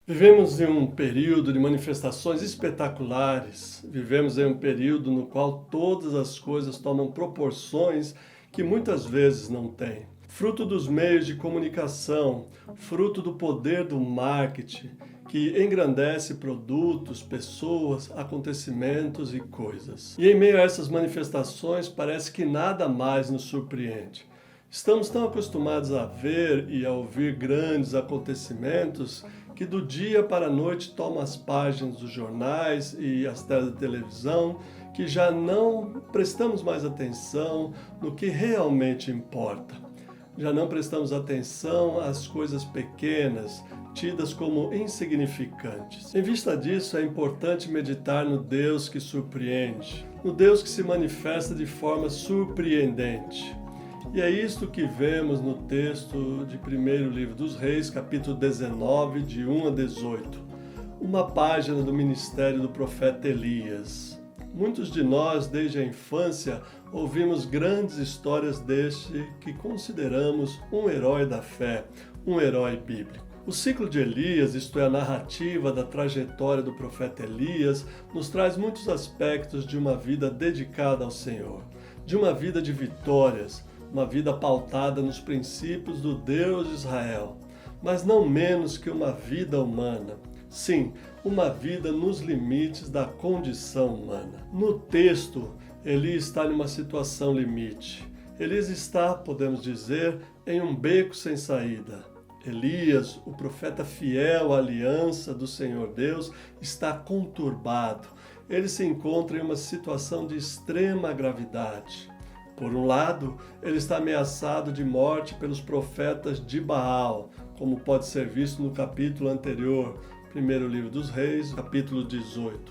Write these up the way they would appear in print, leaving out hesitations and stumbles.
Vivemos em um período de manifestações espetaculares, vivemos em um período no qual todas as coisas tomam proporções que muitas vezes não têm. Fruto dos meios de comunicação, fruto do poder do marketing, que engrandece produtos, pessoas, acontecimentos e coisas. E em meio a essas manifestações, parece que nada mais nos surpreende. Estamos tão acostumados a ver e a ouvir grandes acontecimentos que do dia para a noite tomam as páginas dos jornais e as telas de televisão, que já não prestamos mais atenção no que realmente importa. Já não prestamos atenção às coisas pequenas, tidas como insignificantes. Em vista disso, é importante meditar no Deus que surpreende, no Deus que se manifesta de forma surpreendente. E é isto que vemos no texto de 1º livro dos Reis, capítulo 19, de 1 a 18. Uma página do ministério do profeta Elias. Muitos de nós, desde a infância, ouvimos grandes histórias deste que consideramos um herói da fé, um herói bíblico. O ciclo de Elias, isto é, a narrativa da trajetória do profeta Elias, nos traz muitos aspectos de uma vida dedicada ao Senhor, de uma vida de vitórias, uma vida pautada nos princípios do Deus de Israel, mas não menos que uma vida humana. Sim, uma vida nos limites da condição humana. No texto, Elias está em uma situação limite. Elias está, podemos dizer, em um beco sem saída. Elias, o profeta fiel à aliança do Senhor Deus, está conturbado. Ele se encontra em uma situação de extrema gravidade. Por um lado, ele está ameaçado de morte pelos profetas de Baal, como pode ser visto no capítulo anterior, 1º livro dos Reis, capítulo 18.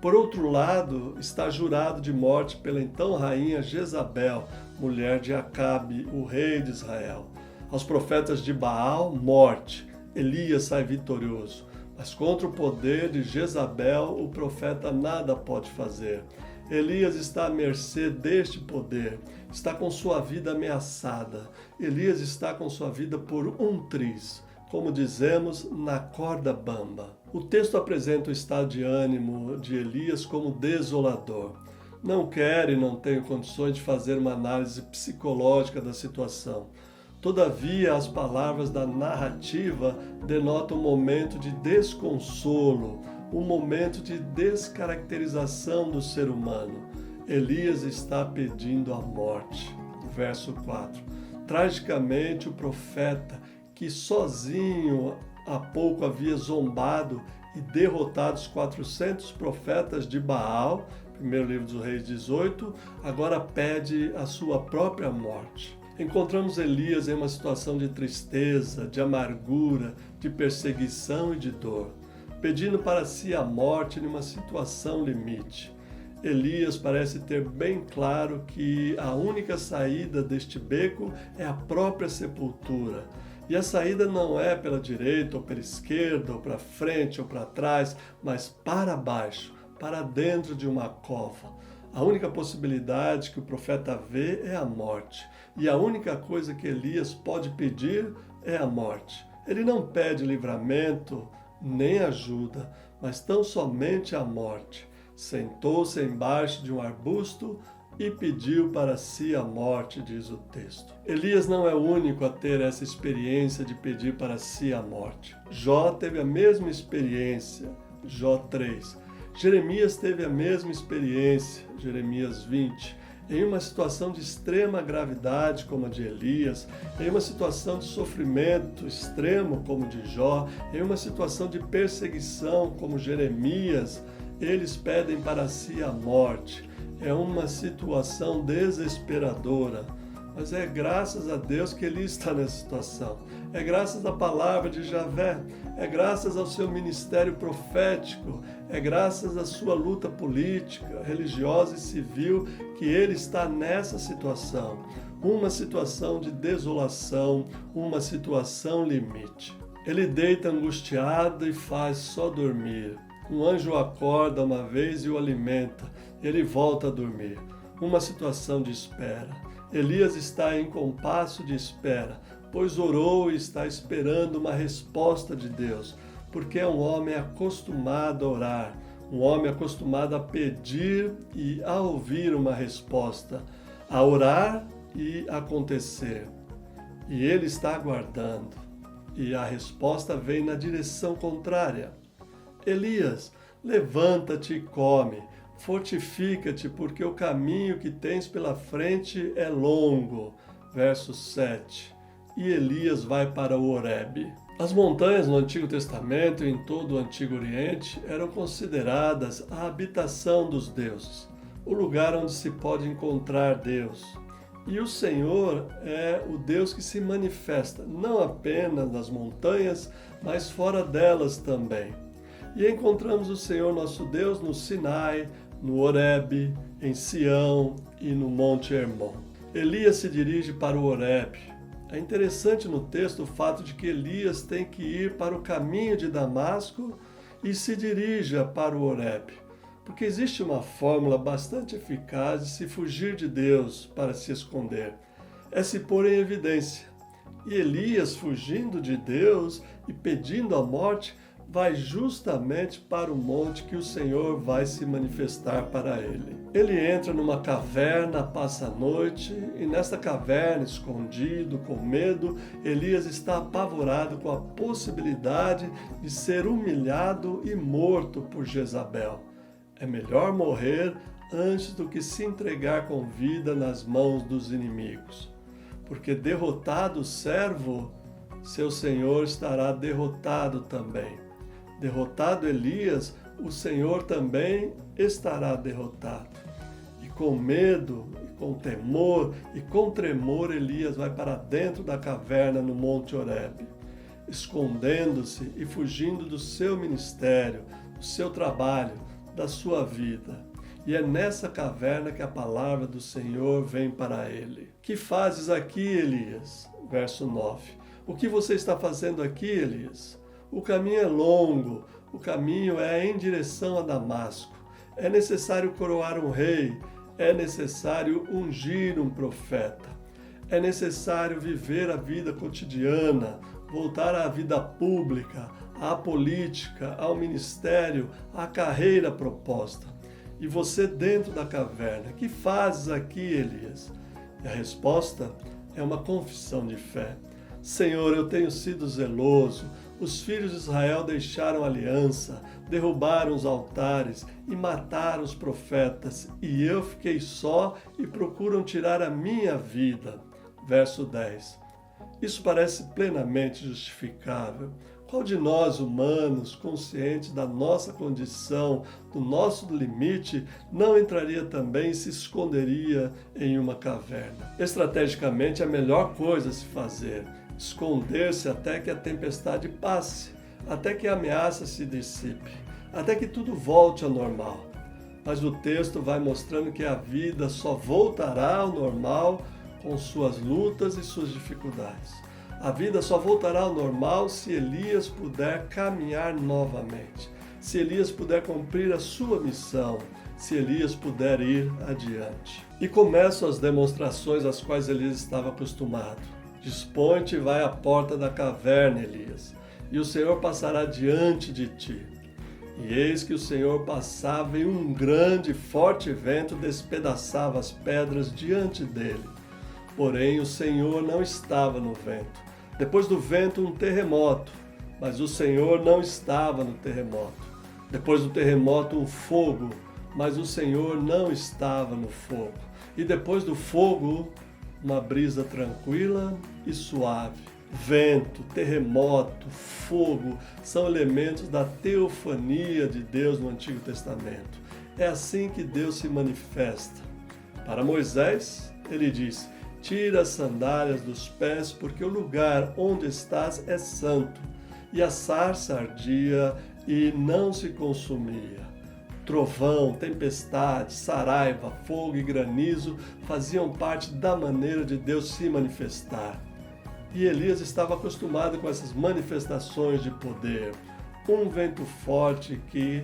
Por outro lado, está jurado de morte pela então rainha Jezabel, mulher de Acabe, o rei de Israel. Aos profetas de Baal, morte. Elias sai vitorioso, mas contra o poder de Jezabel, o profeta nada pode fazer. Elias está à mercê deste poder, está com sua vida ameaçada. Elias está com sua vida por um triz, como dizemos, na corda bamba. O texto apresenta o estado de ânimo de Elias como desolador. Não quer e não tem condições de fazer uma análise psicológica da situação. Todavia, as palavras da narrativa denotam um momento de desconsolo, um momento de descaracterização do ser humano. Elias está pedindo a morte. Verso 4. Tragicamente, o profeta, que sozinho há pouco havia zombado e derrotado os 400 profetas de Baal, 1º livro dos Reis 18, agora pede a sua própria morte. Encontramos Elias em uma situação de tristeza, de amargura, de perseguição e de dor, pedindo para si a morte numa situação limite. Elias parece ter bem claro que a única saída deste beco é a própria sepultura. E a saída não é pela direita ou pela esquerda, ou para frente ou para trás, mas para baixo, para dentro de uma cova. A única possibilidade que o profeta vê é a morte. E a única coisa que Elias pode pedir é a morte. Ele não pede livramento, nem ajuda, mas tão somente a morte. Sentou-se embaixo de um arbusto e pediu para si a morte, diz o texto. Elias não é o único a ter essa experiência de pedir para si a morte. Jó teve a mesma experiência, Jó 3. Jeremias teve a mesma experiência, Jeremias 20. Em uma situação de extrema gravidade como a de Elias, em uma situação de sofrimento extremo como de Jó, em uma situação de perseguição como Jeremias, eles pedem para si a morte. É uma situação desesperadora, mas é graças a Deus que ele está nessa situação. É graças à palavra de Javé, é graças ao seu ministério profético, é graças à sua luta política, religiosa e civil que ele está nessa situação. Uma situação de desolação, uma situação limite. Ele deita angustiado e faz só dormir. Um anjo o acorda uma vez e o alimenta. Ele volta a dormir. Uma situação de espera. Elias está em compasso de espera, pois orou e está esperando uma resposta de Deus, porque é um homem acostumado a orar, um homem acostumado a pedir e a ouvir uma resposta, a orar e acontecer. E ele está aguardando, e a resposta vem na direção contrária. Elias, levanta-te e come, fortifica-te, porque o caminho que tens pela frente é longo. Verso 7. E Elias vai para o Horebe. As montanhas no Antigo Testamento e em todo o Antigo Oriente eram consideradas a habitação dos deuses, o lugar onde se pode encontrar Deus. E o Senhor é o Deus que se manifesta, não apenas nas montanhas, mas fora delas também. E encontramos o Senhor nosso Deus no Sinai, no Horebe, em Sião e no Monte Hermon. Elias se dirige para o Horebe. É interessante no texto o fato de que Elias tem que ir para o caminho de Damasco e se dirija para o Horebe, porque existe uma fórmula bastante eficaz de se fugir de Deus para se esconder. É se pôr em evidência. E Elias, fugindo de Deus e pedindo a morte, vai justamente para o monte que o Senhor vai se manifestar para ele. Ele entra numa caverna, passa a noite, e nesta caverna, escondido, com medo, Elias está apavorado com a possibilidade de ser humilhado e morto por Jezabel. É melhor morrer antes do que se entregar com vida nas mãos dos inimigos. Porque derrotado o servo, seu senhor estará derrotado também. Derrotado Elias, o Senhor também estará derrotado. E com medo, e com temor, e com tremor, Elias vai para dentro da caverna no Monte Horebe, escondendo-se e fugindo do seu ministério, do seu trabalho, da sua vida. E é nessa caverna que a palavra do Senhor vem para ele. Que fazes aqui, Elias? Verso 9. O que você está fazendo aqui, Elias? O caminho é longo, o caminho é em direção a Damasco. É necessário coroar um rei, é necessário ungir um profeta. É necessário viver a vida cotidiana, voltar à vida pública, à política, ao ministério, à carreira proposta. E você dentro da caverna, que fazes aqui, Elias? E a resposta é uma confissão de fé. Senhor, eu tenho sido zeloso. Os filhos de Israel deixaram a aliança, derrubaram os altares e mataram os profetas, e eu fiquei só e procuram tirar a minha vida. Verso 10. Isso parece plenamente justificável. Qual de nós, humanos, conscientes da nossa condição, do nosso limite, não entraria também e se esconderia em uma caverna? Estrategicamente, é a melhor coisa a se fazer: esconder-se até que a tempestade passe, até que a ameaça se dissipe, até que tudo volte ao normal. Mas o texto vai mostrando que a vida só voltará ao normal com suas lutas e suas dificuldades. A vida só voltará ao normal se Elias puder caminhar novamente, se Elias puder cumprir a sua missão, se Elias puder ir adiante. E começam as demonstrações às quais Elias estava acostumado. Dispõe-te e vai à porta da caverna, Elias, e o Senhor passará diante de ti. E eis que o Senhor passava e um grande e forte vento despedaçava as pedras diante dele. Porém, o Senhor não estava no vento. Depois do vento, um terremoto, mas o Senhor não estava no terremoto. Depois do terremoto, um fogo, mas o Senhor não estava no fogo. E depois do fogo, uma brisa tranquila e suave. Vento, terremoto, fogo são elementos da teofania de Deus no Antigo Testamento. É assim que Deus se manifesta. Para Moisés, ele disse: tira as sandálias dos pés, porque o lugar onde estás é santo. E a sarça ardia e não se consumia. Trovão, tempestade, saraiva, fogo e granizo faziam parte da maneira de Deus se manifestar. E Elias estava acostumado com essas manifestações de poder. Um vento forte que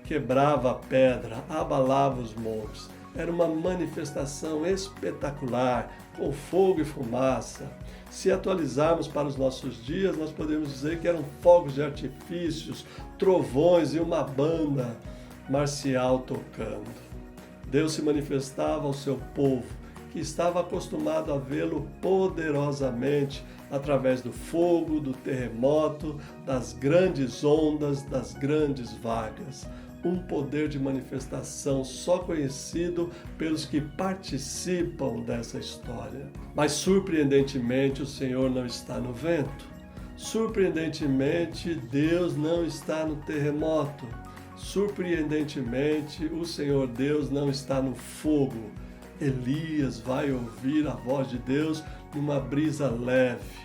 quebrava a pedra, abalava os montes. era uma manifestação espetacular, com fogo e fumaça. Se atualizarmos para os nossos dias, nós podemos dizer que eram fogos de artifícios, trovões e uma banda marcial tocando. Deus se manifestava ao seu povo, que estava acostumado a vê-lo poderosamente através do fogo, do terremoto, das grandes ondas, das grandes vagas. Um poder de manifestação só conhecido pelos que participam dessa história. Mas surpreendentemente o Senhor não está no vento. Surpreendentemente Deus não está no terremoto. Surpreendentemente o Senhor Deus não está no fogo. Elias vai ouvir a voz de Deus numa brisa leve.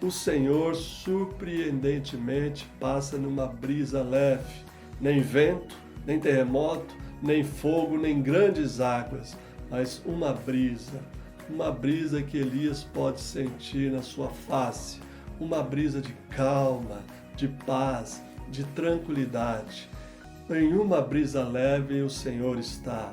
O Senhor surpreendentemente passa numa brisa leve. Nem vento, nem terremoto, nem fogo, nem grandes águas, mas uma brisa que Elias pode sentir na sua face, uma brisa de calma, de paz, de tranquilidade. Em uma brisa leve o Senhor está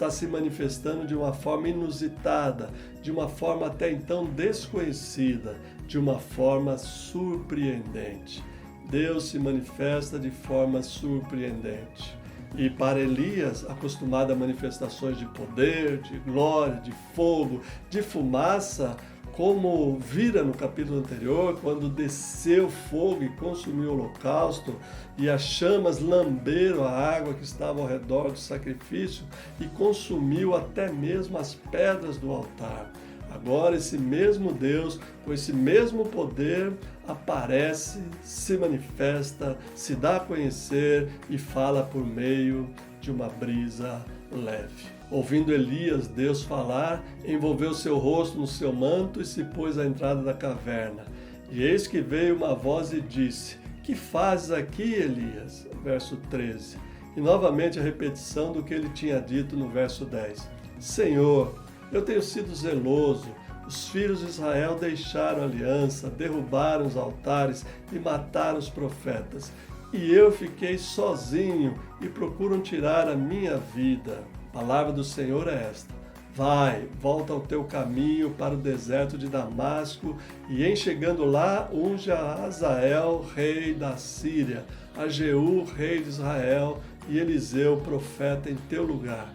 se manifestando de uma forma inusitada, de uma forma até então desconhecida, de uma forma surpreendente. Deus se manifesta de forma surpreendente. E para Elias, acostumado a manifestações de poder, de glória, de fogo, de fumaça, como vira no capítulo anterior, quando desceu fogo e consumiu o holocausto, e as chamas lamberam a água que estava ao redor do sacrifício e consumiu até mesmo as pedras do altar. Agora esse mesmo Deus, com esse mesmo poder, aparece, se manifesta, se dá a conhecer e fala por meio de uma brisa leve. Ouvindo Elias Deus falar, envolveu seu rosto no seu manto e se pôs à entrada da caverna. E eis que veio uma voz e disse: "Que fazes aqui, Elias?" Verso 13. E novamente a repetição do que ele tinha dito no verso 10. "Senhor, eu tenho sido zeloso. Os filhos de Israel deixaram a aliança, derrubaram os altares e mataram os profetas. E eu fiquei sozinho e procuram tirar a minha vida." A palavra do Senhor é esta: "Vai, volta ao teu caminho para o deserto de Damasco, e em chegando lá, unge a Azael, rei da Síria, a Jeú, rei de Israel, e Eliseu, profeta, em teu lugar.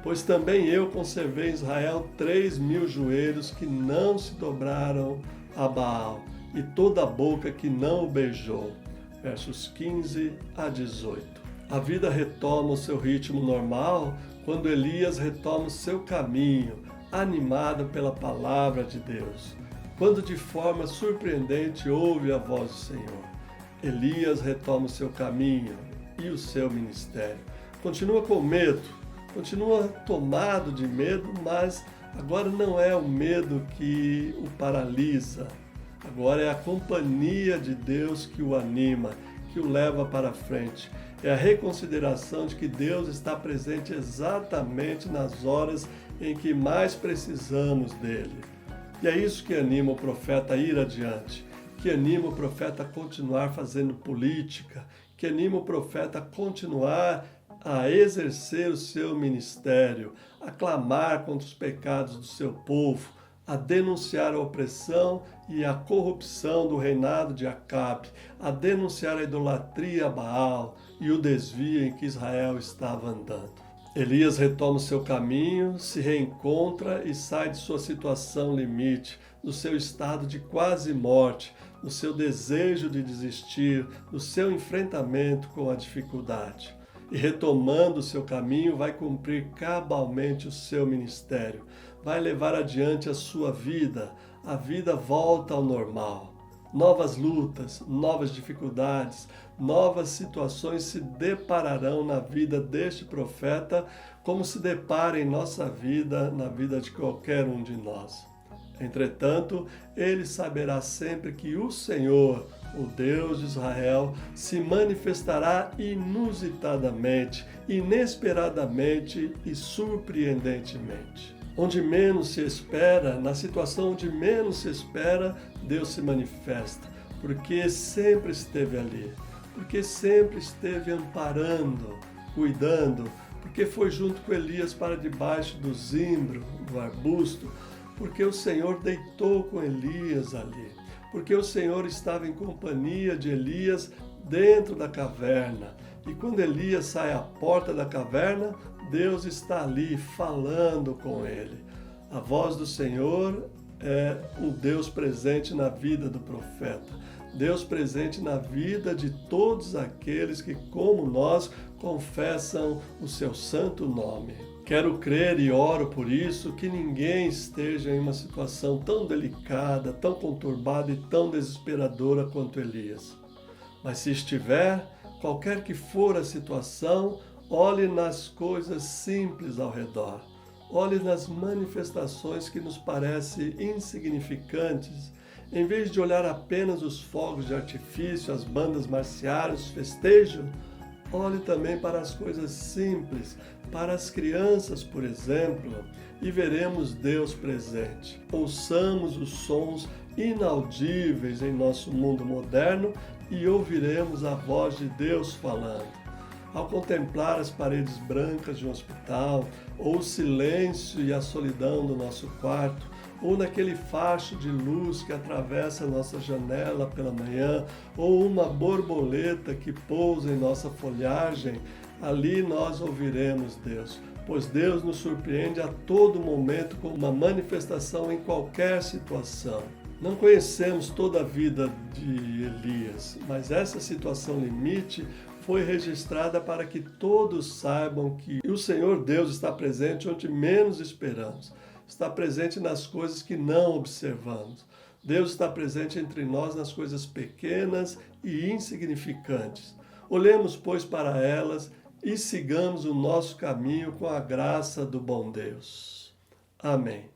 Pois também eu conservei em Israel 3.000 joelhos que não se dobraram a Baal, e toda a boca que não o beijou." Versos 15 a 18. A vida retoma o seu ritmo normal quando Elias retoma o seu caminho, animado pela palavra de Deus. Quando de forma surpreendente ouve a voz do Senhor. Elias retoma o seu caminho e o seu ministério. Continua com medo, continua tomado de medo, mas agora não é o medo que o paralisa. Agora é a companhia de Deus que o anima, que o leva para frente. É a reconsideração de que Deus está presente exatamente nas horas em que mais precisamos dele. E é isso que anima o profeta a ir adiante, que anima o profeta a continuar fazendo política, que anima o profeta a continuar a exercer o seu ministério, a clamar contra os pecados do seu povo, a denunciar a opressão e a corrupção do reinado de Acabe, a denunciar a idolatria a Baal e o desvio em que Israel estava andando. Elias retoma o seu caminho, se reencontra e sai de sua situação limite, do seu estado de quase morte, do seu desejo de desistir, do seu enfrentamento com a dificuldade. E retomando o seu caminho, vai cumprir cabalmente o seu ministério, vai levar adiante a sua vida, a vida volta ao normal. Novas lutas, novas dificuldades, novas situações se depararão na vida deste profeta, como se depara em nossa vida, na vida de qualquer um de nós. Entretanto, ele saberá sempre que o Senhor, o Deus de Israel, se manifestará inusitadamente, inesperadamente e surpreendentemente. Onde menos se espera, na situação onde menos se espera, Deus se manifesta, porque sempre esteve ali, porque sempre esteve amparando, cuidando, porque foi junto com Elias para debaixo do zimbro, do arbusto, porque o Senhor deitou com Elias ali, porque o Senhor estava em companhia de Elias dentro da caverna. E quando Elias sai à porta da caverna, Deus está ali falando com ele. A voz do Senhor é o Deus presente na vida do profeta. Deus presente na vida de todos aqueles que, como nós, confessam o seu santo nome. Quero crer e oro por isso que ninguém esteja em uma situação tão delicada, tão conturbada e tão desesperadora quanto Elias. Mas se estiver, qualquer que for a situação, olhe nas coisas simples ao redor. Olhe nas manifestações que nos parecem insignificantes. Em vez de olhar apenas os fogos de artifício, as bandas marciais, os festejos, olhe também para as coisas simples, para as crianças, por exemplo, e veremos Deus presente. Ouçamos os sons inaudíveis em nosso mundo moderno e ouviremos a voz de Deus falando. Ao contemplar as paredes brancas de um hospital, ou o silêncio e a solidão do nosso quarto, ou naquele facho de luz que atravessa nossa janela pela manhã, ou uma borboleta que pousa em nossa folhagem, ali nós ouviremos Deus, pois Deus nos surpreende a todo momento com uma manifestação em qualquer situação. Não conhecemos toda a vida de Elias, mas essa situação limite foi registrada para que todos saibam que o Senhor Deus está presente onde menos esperamos. Está presente nas coisas que não observamos. Deus está presente entre nós nas coisas pequenas e insignificantes. Olhemos, pois, para elas e sigamos o nosso caminho com a graça do bom Deus. Amém.